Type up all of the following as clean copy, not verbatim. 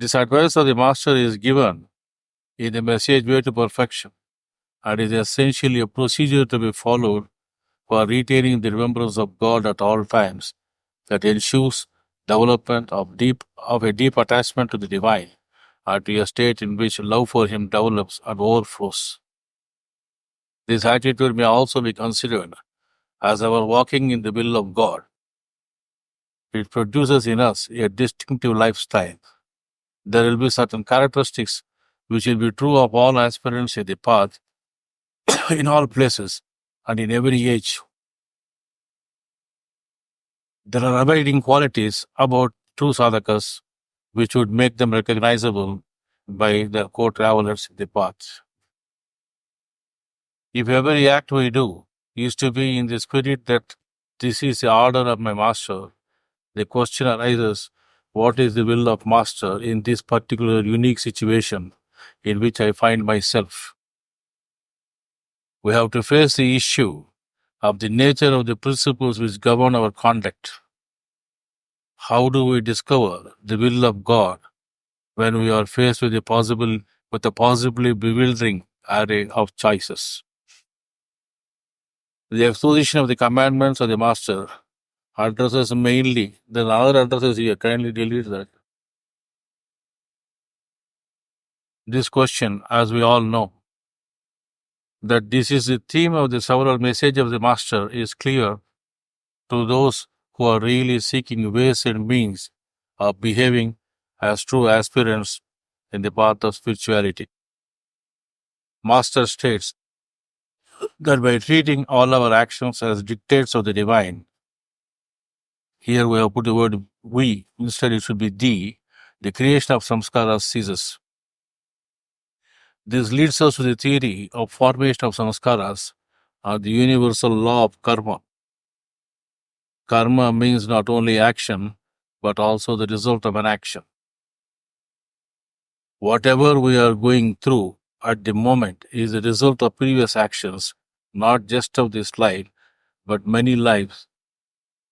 This advice of the Master is given in the message Way to Perfection and is essentially a procedure to be followed for retaining the remembrance of God at all times that ensures development of a deep attachment to the divine and to a state in which love for him develops and overflows. This attitude may also be considered as our walking in the will of God. It produces in us a distinctive lifestyle. There will be certain characteristics which will be true of all aspirants in the path, in all places, and in every age. There are abiding qualities about true sadhakas which would make them recognizable by the co-travelers in the path. If every act we do is to be in the spirit that this is the order of my master, the question arises, what is the will of master in this particular unique situation in which I find myself? We have to face the issue of the nature of the principles which govern our conduct. How do we discover the will of God when we are faced with a possibly bewildering array of choices? The exposition of the commandments of the Master addresses mainly, then other addresses here, kindly delete that. This question, as we all know, that this is the theme of the several message of the Master is clear to those who are really seeking ways and means of behaving as true aspirants in the path of spirituality. Master states that by treating all our actions as dictates of the divine, here we have put the word we, instead it should be the creation of samskaras ceases. This leads us to the theory of formation of samskaras or the universal law of karma. Karma means not only action, but also the result of an action. Whatever we are going through at the moment is the result of previous actions, not just of this life, but many lives.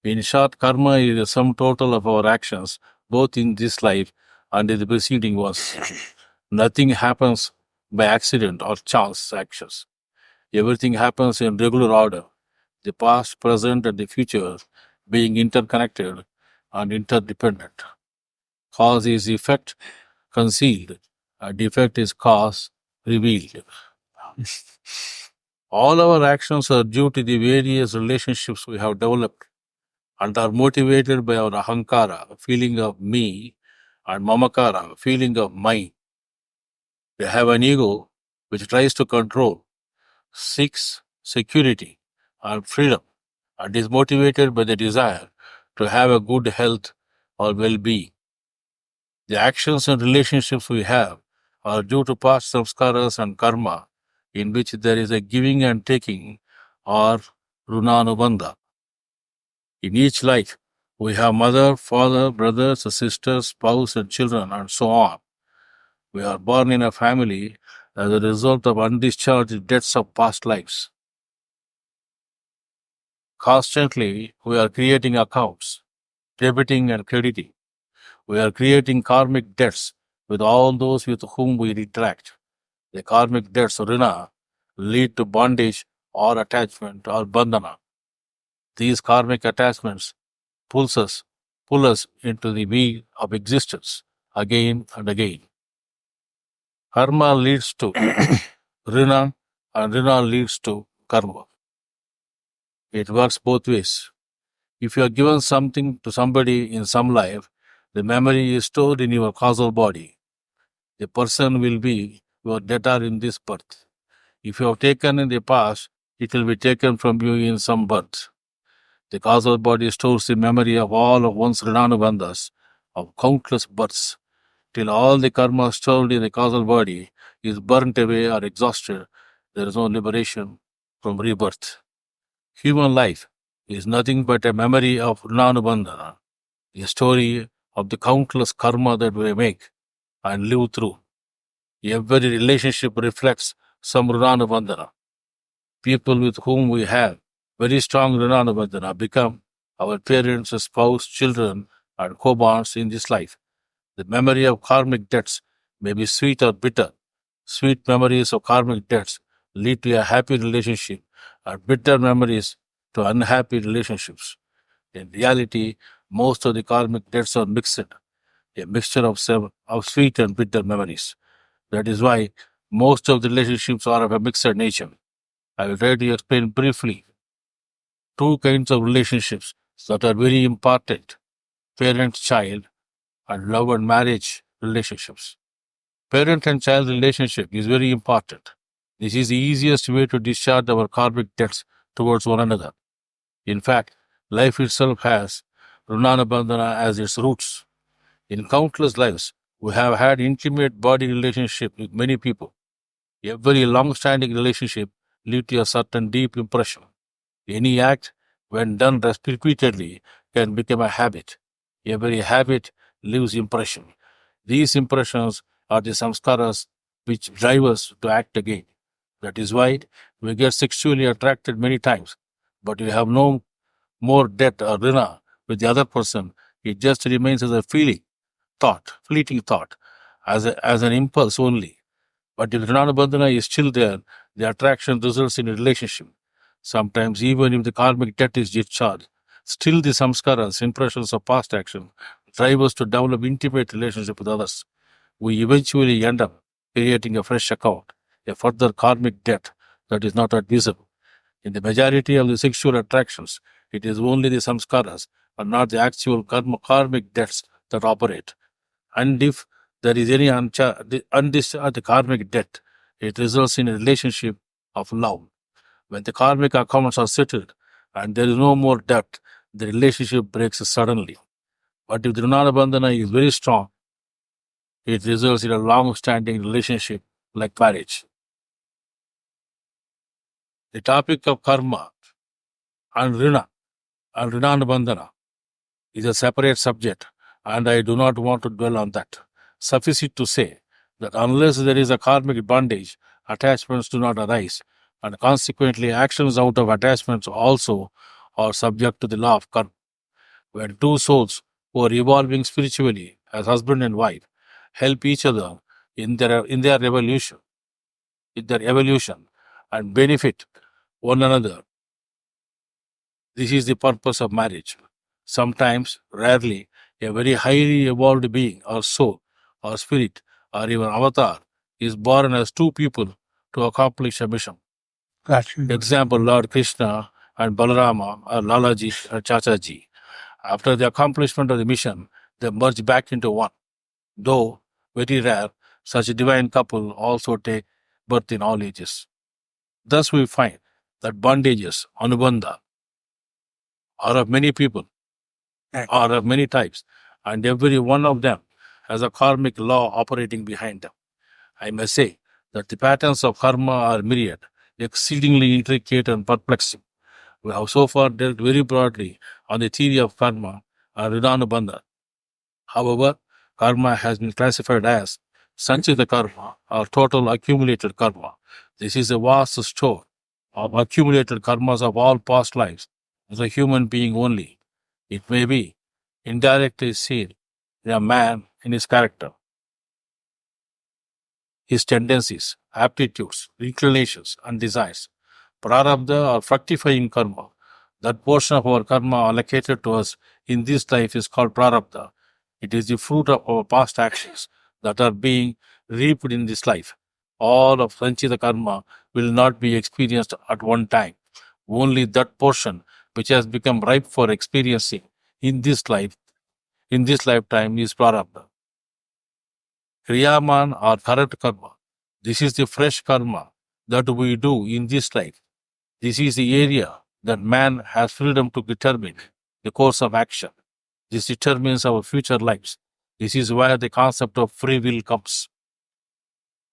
In short, karma is the sum total of our actions, both in this life and in the preceding ones. Nothing happens by accident or chance actions. Everything happens in regular order, the past, present, and the future being interconnected and interdependent. Cause is effect concealed, and effect is cause revealed. All our actions are due to the various relationships we have developed and are motivated by our ahankara, feeling of me, and mamakara, feeling of mine. We have an ego which tries to control, seeks security and freedom, and is motivated by the desire to have a good health or well-being. The actions and relationships we have are due to past samskaras and karma, in which there is a giving and taking, or runanubandha. In each life, we have mother, father, brothers, sisters, spouse, and children, and so on. We are born in a family as a result of undischarged debts of past lives. Constantly, we are creating accounts, debiting and crediting. We are creating karmic debts with all those with whom we interact. The karmic debts, rina, lead to bondage or attachment or bandhana. These karmic attachments pull us into the wheel of existence again and again. Karma leads to rina and rina leads to karma. It works both ways. If you are given something to somebody in some life, the memory is stored in your causal body. The person will be your debtor in this birth. If you have taken in the past, it will be taken from you in some birth. The causal body stores the memory of all of one's rinanubandhas, of countless births, till all the karma stored in the causal body is burnt away or exhausted. There is no liberation from rebirth. Human life is nothing but a memory of rinanubandha, a story of the countless karma that we make and live through. Every relationship reflects some rinanubandhana. People with whom we have very strong rinanubandhana become our parents, spouse, children, and co-bonds in this life. The memory of karmic debts may be sweet or bitter. Sweet memories of karmic debts lead to a happy relationship, and bitter memories to unhappy relationships. In reality, most of the karmic debts are mixed, a mixture of sweet and bitter memories. That is why most of the relationships are of a mixed nature. I will try to explain briefly two kinds of relationships that are very important: parent-child and love and marriage relationships. Parent and child relationship is very important. This is the easiest way to discharge our karmic debts towards one another. In fact, life itself has Runana Bandhana as its roots. In countless lives, we have had intimate body relationship with many people. Every long-standing relationship leads to a certain deep impression. Any act, when done repeatedly, can become a habit. Every habit leaves impression. These impressions are the samskaras which drive us to act again. That is why we get sexually attracted many times, but we have no more debt or rina with the other person. It just remains as a feeling, thought, fleeting thought, as an impulse only. But if Rinana Bandhana is still there, the attraction results in a relationship. Sometimes, even if the karmic debt is discharged, still the samskaras, impressions of past action, drive us to develop intimate relationship with others. We eventually end up creating a fresh account, a further karmic debt that is not yet visible. In the majority of the sexual attractions, it is only the samskaras and not the actual karmic debts that operate. And if there is any undischarged karmic debt, it results in a relationship of love. When the karmic accounts are settled and there is no more debt, the relationship breaks suddenly. But if the Runana Bandhana is very strong, it results in a long-standing relationship like marriage. The topic of karma and Rina and Rinana Bandhana is a separate subject, and I do not want to dwell on that. Suffice it to say that unless there is a karmic bondage, attachments do not arise, and consequently actions out of attachments also are subject to the law of karma. When two souls who are evolving spiritually as husband and wife help each other in their evolution and benefit one another, this is the purpose of marriage. Sometimes, rarely, a very highly evolved being or soul or spirit or even avatar is born as two people to accomplish a mission. Example, Lord Krishna and Balarama or Lalaji or Chachaji. After the accomplishment of the mission, they merge back into one. Though very rare, such a divine couple also take birth in all ages. Thus we find that bondages, anubandha, are of many people, are of many types, and every one of them has a karmic law operating behind them. I may say that the patterns of karma are myriad, exceedingly intricate and perplexing. We have so far dealt very broadly on the theory of karma and Rinanubandha. However, karma has been classified as sanchita karma or total accumulated karma. This is a vast store of accumulated karmas of all past lives as a human being only. It may be indirectly seen in a man in his character, his tendencies, aptitudes, inclinations, and desires. Prarabdha or fructifying karma. That portion of our karma allocated to us in this life is called prarabdha. It is the fruit of our past actions that are being reaped in this life. All of sanchita karma will not be experienced at one time. Only that portion which has become ripe for experiencing in this lifetime is prarabdha. Kriyaman or current karma. This is the fresh karma that we do in this life. This is the area that man has freedom to determine the course of action. This determines our future lives. This is where the concept of free will comes.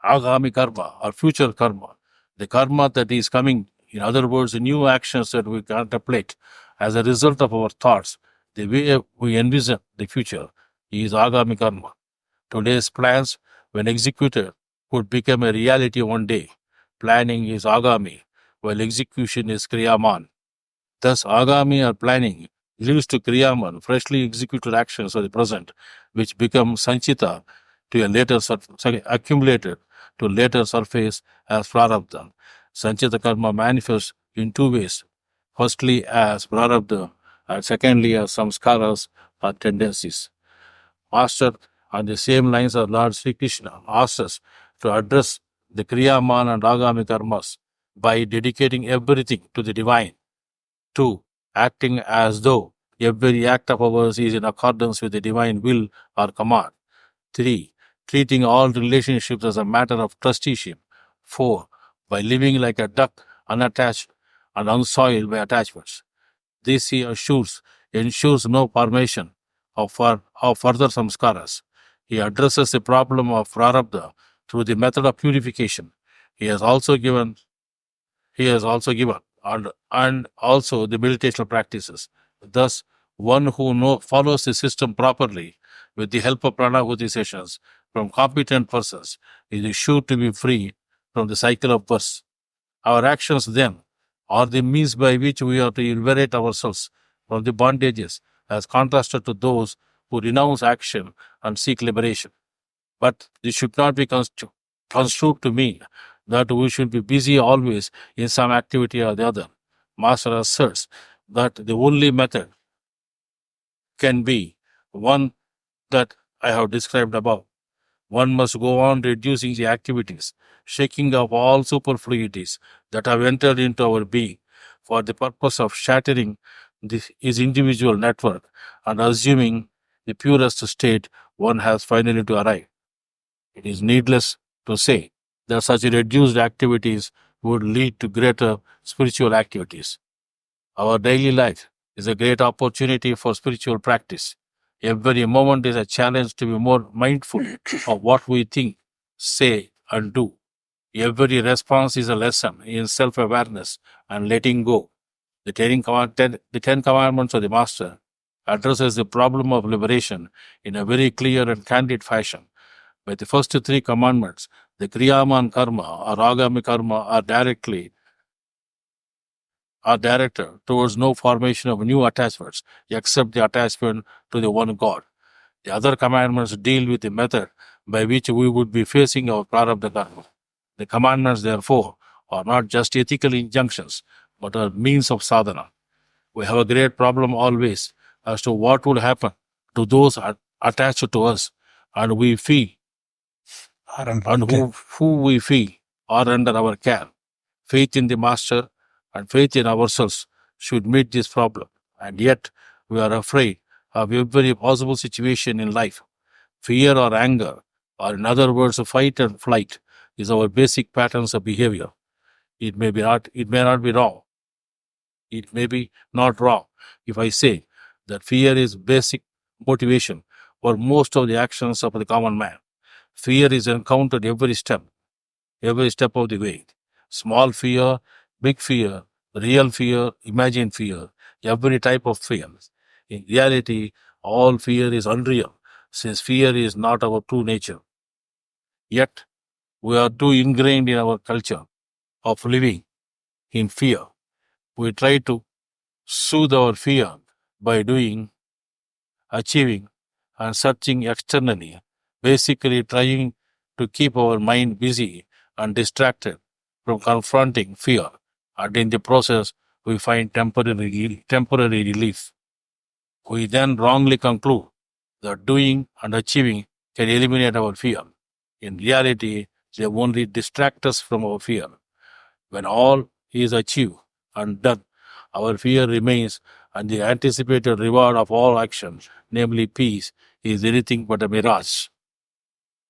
Agami karma or future karma. The karma that is coming, in other words, the new actions that we contemplate as a result of our thoughts, the way we envision the future is agami karma. Today's plans, when executed, could become a reality one day. Planning is agami, while execution is kriyaman. Thus, agami or planning leads to Kriyaman, freshly executed actions of the present, which become Sanchita to a later accumulated to later surface as Prarabdha. Sanchita karma manifests in two ways. Firstly, as Prarabdha, and secondly, as samskaras or tendencies. Master, on the same lines as Lord Sri Krishna, asks us to address the Kriyaman and Agami karmas by dedicating everything to the divine. 2. Acting as though every act of ours is in accordance with the divine will or command. 3. Treating all relationships as a matter of trusteeship. 4. By living like a duck, unattached and unsoiled by attachments. This he ensures no formation of further samskaras. He addresses the problem of prarabdha through the method of purification. He has also given and also the meditational practices. Thus, one who follows the system properly with the help of Pranahuti sessions from competent persons is sure to be free from the cycle of birth. Our actions then are the means by which we are to liberate ourselves from the bondages as contrasted to those who renounce action and seek liberation. But this should not be construed to mean that we should be busy always in some activity or the other. Master asserts that the only method can be one that I have described above. One must go on reducing the activities, shaking off all superfluities that have entered into our being for the purpose of shattering his individual network and assuming the purest state one has finally to arrive. It is needless to say that such reduced activities would lead to greater spiritual activities. Our daily life is a great opportunity for spiritual practice. Every moment is a challenge to be more mindful of what we think, say, and do. Every response is a lesson in self-awareness and letting go. The Ten Commandments of the Master addresses the problem of liberation in a very clear and candid fashion. By the first three commandments, the Kriyaman karma or Agami karma are directed towards no formation of new attachments except the attachment to the one God. The other commandments deal with the method by which we would be facing our prarabdha karma. The commandments, therefore, are not just ethical injunctions, but are means of sadhana. We have a great problem always as to what would happen to those attached to us, and we feel, who we feel are under our care. Faith in the Master and faith in ourselves should meet this problem, and yet we are afraid of every possible situation in life. Fear or anger, or in other words, fight and flight, is our basic patterns of behavior. It may not be wrong. It may be not wrong if I say that fear is basic motivation for most of the actions of the common man. Fear is encountered every step of the way. Small fear, big fear, real fear, imagined fear, every type of fear. In reality, all fear is unreal, since fear is not our true nature. Yet, we are too ingrained in our culture of living in fear. We try to soothe our fear by doing, achieving, and searching externally, basically trying to keep our mind busy and distracted from confronting fear, and in the process, we find temporary relief. We then wrongly conclude that doing and achieving can eliminate our fear. In reality, they only distract us from our fear. When all is achieved and done, our fear remains, and the anticipated reward of all action, namely peace, is anything but a mirage.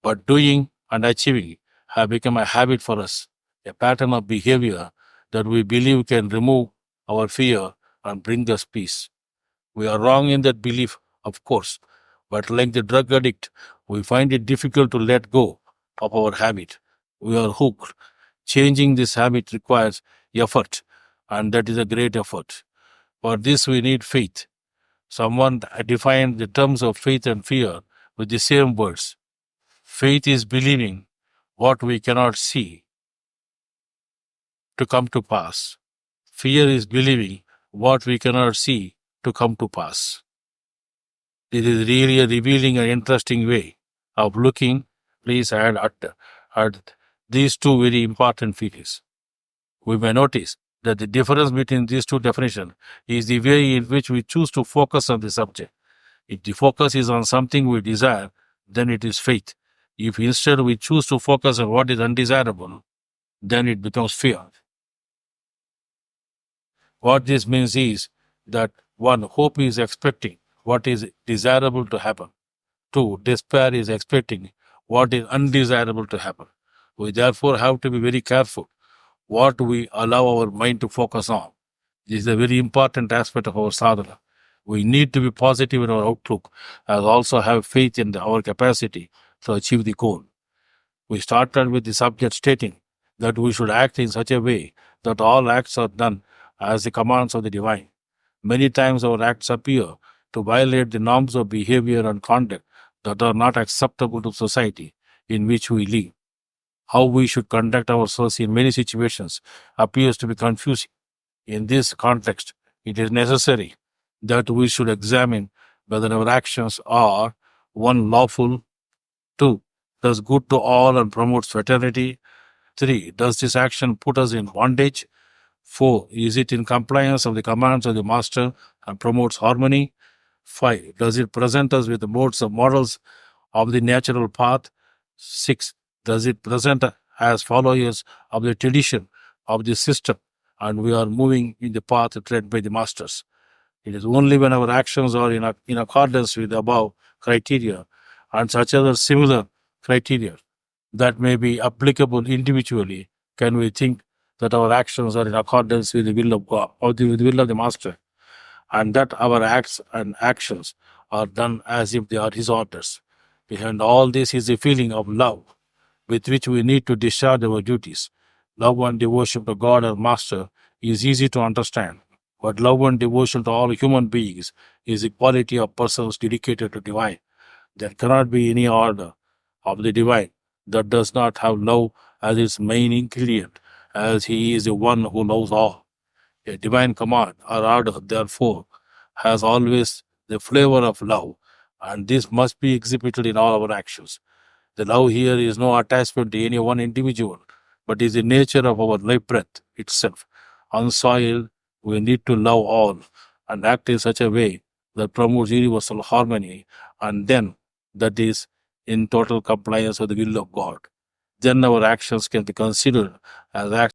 But doing and achieving have become a habit for us, a pattern of behavior that we believe can remove our fear and bring us peace. We are wrong in that belief, of course, but like the drug addict, we find it difficult to let go of our habit. We are hooked. Changing this habit requires effort, and that is a great effort. For this, we need faith. Someone defined the terms of faith and fear with the same words. Faith is believing what we cannot see to come to pass. Fear is believing what we cannot see to come to pass. It is really a revealing and interesting way of looking, please add at these two very important features. We may notice that the difference between these two definitions is the way in which we choose to focus on the subject. If the focus is on something we desire, then it is faith. If instead we choose to focus on what is undesirable, then it becomes fear. What this means is that one, hope is expecting what is desirable to happen. Two, despair is expecting what is undesirable to happen. We therefore have to be very careful what we allow our mind to focus on. This is a very important aspect of our sadhana. We need to be positive in our outlook and also have faith in our capacity to achieve the goal. We started with the subject stating that we should act in such a way that all acts are done as the commands of the divine. Many times our acts appear to violate the norms of behavior and conduct that are not acceptable to society in which we live. How we should conduct ourselves in many situations appears to be confusing. In this context, it is necessary that we should examine whether our actions are 1. Lawful, 2. Does good to all and promotes fraternity, 3. Does this action put us in bondage, 4. Is it in compliance of the commands of the master and promotes harmony, 5. Does it present us with the modes of models of the natural path, 6. Does it present as followers of the tradition of the system and we are moving in the path tread by the masters. It is only when our actions are in accordance with the above criteria and such other similar criteria that may be applicable individually can we think that our actions are in accordance with the will of God or with the will of the master, and that our acts and actions are done as if they are his orders. Behind all this is the feeling of love with which we need to discharge our duties. Love and devotion to God and Master is easy to understand, but love and devotion to all human beings is the quality of persons dedicated to divine. There cannot be any order of the divine that does not have love as its main ingredient, as he is the one who knows all. A divine command or order, therefore, has always the flavor of love, and this must be exhibited in all our actions. The love here is no attachment to any one individual, but is the nature of our life breath itself. Unsoiled, we need to love all and act in such a way that promotes universal harmony, and then that is in total compliance with the will of God. Then our actions can be considered as acts